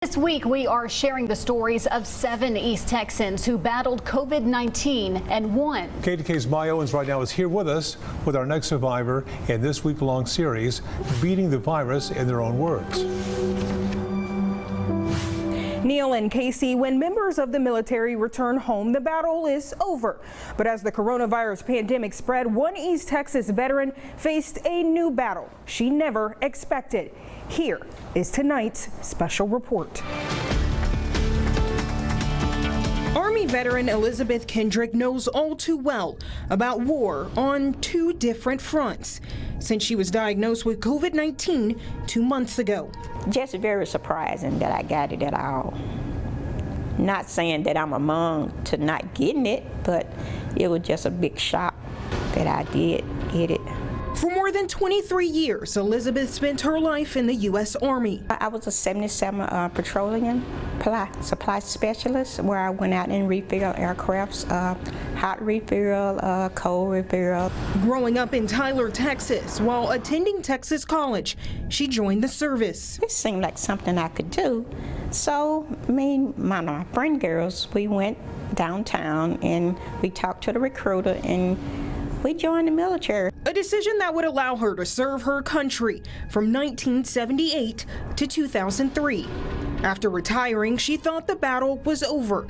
This week, we are sharing the stories of 7 East Texans who battled COVID-19 and won. KETK's Maya Owens right now is here with us with our next survivor in this week-long series, Beating the Virus in Their Own Words. Neil and Casey, when members of the military return home, the battle is over. But as the coronavirus pandemic spread, one East Texas veteran faced a new battle she never expected. Here is tonight's special report. Army veteran Elizabeth Kendrick knows all too well about war on 2 different fronts since she was diagnosed with COVID-19 2 months ago. Just very surprising that I got it at all. Not saying that I'm among to not getting it, but it was just a big shock that I did get it. For more than 23 years, Elizabeth spent her life in the U.S. Army. I was a 77 petroleum supply specialist where I went out and refilled aircrafts, hot refill, cold refill. Growing up in Tyler, Texas, while attending Texas College, she joined the service. It seemed like something I could do. So me and my friend girls, we went downtown and we talked to the recruiter and we joined the military. A decision that would allow her to serve her country from 1978 to 2003. After retiring, she thought the battle was over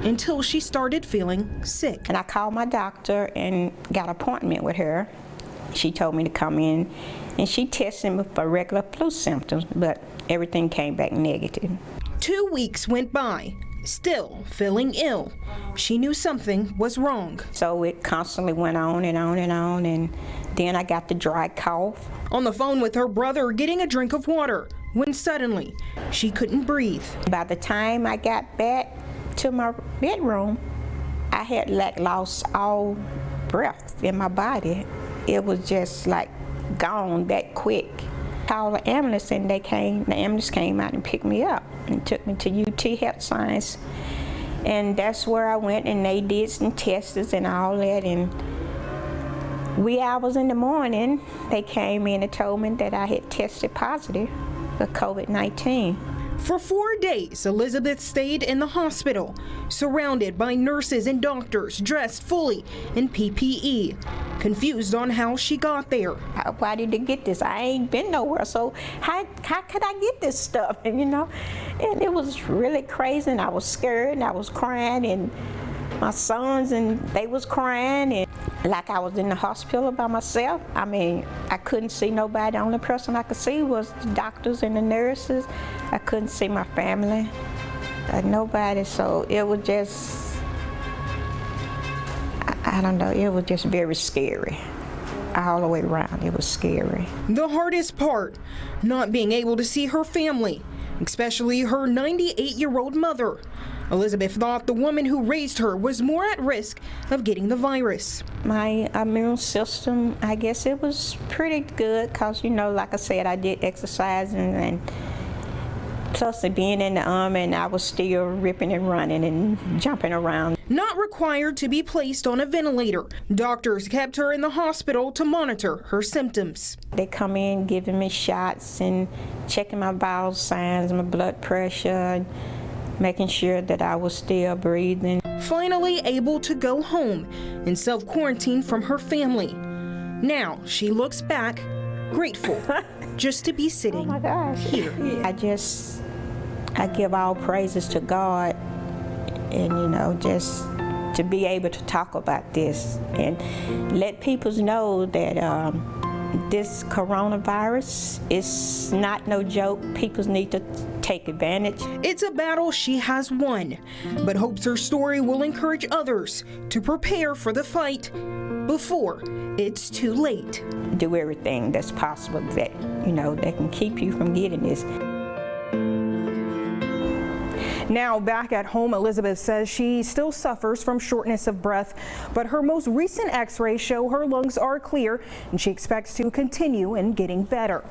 until she started feeling sick. And I called my doctor and got an appointment with her. She told me to come in and she tested me for regular flu symptoms, but everything came back negative. 2 weeks went by. Still feeling ill. She knew something was wrong. So it constantly went on and on and on, and then I got the dry cough. On the phone with her brother getting a drink of water when suddenly she couldn't breathe. By the time I got back to my bedroom, I had lost all breath in my body. It was just like gone that quick. Called the ambulance and the ambulance came out and picked me up and took me to UT Health Science, and that's where I went and they did some tests and all that, and wee hours in the morning they came in and told me that I had tested positive for COVID-19. For 4 days, Elizabeth stayed in the hospital, surrounded by nurses and doctors dressed fully in PPE, confused on how she got there. Why did I get this? I ain't been nowhere, so how could I get this stuff? And, and it was really crazy, and I was scared, and I was crying, and my sons, and they was crying, and like I was in the hospital by myself. I mean, I couldn't see nobody. The only person I could see was the doctors and the nurses. I couldn't see my family, nobody, so it was just, I don't know, it was just very scary. All the way around, it was scary. The hardest part, not being able to see her family, especially her 98-year-old mother. Elizabeth thought the woman who raised her was more at risk of getting the virus. My immune system, I guess it was pretty good because, like I said, I did exercise and plus being in the Army, and I was still ripping and running and jumping around. Not required to be placed on a ventilator. Doctors kept her in the hospital to monitor her symptoms. They come in giving me shots and checking my vital signs, my blood pressure, making sure that I was still breathing. Finally able to go home and self-quarantine from her family. Now she looks back grateful just to be sitting here. I give all praises to God, and just to be able to talk about this and let people know that this coronavirus is not no joke. People need to take advantage. It's a battle she has won, but hopes her story will encourage others to prepare for the fight before it's too late. Do everything that's possible that, that can keep you from getting this. Now back at home, Elizabeth says she still suffers from shortness of breath, but her most recent x-rays show her lungs are clear and she expects to continue in getting better.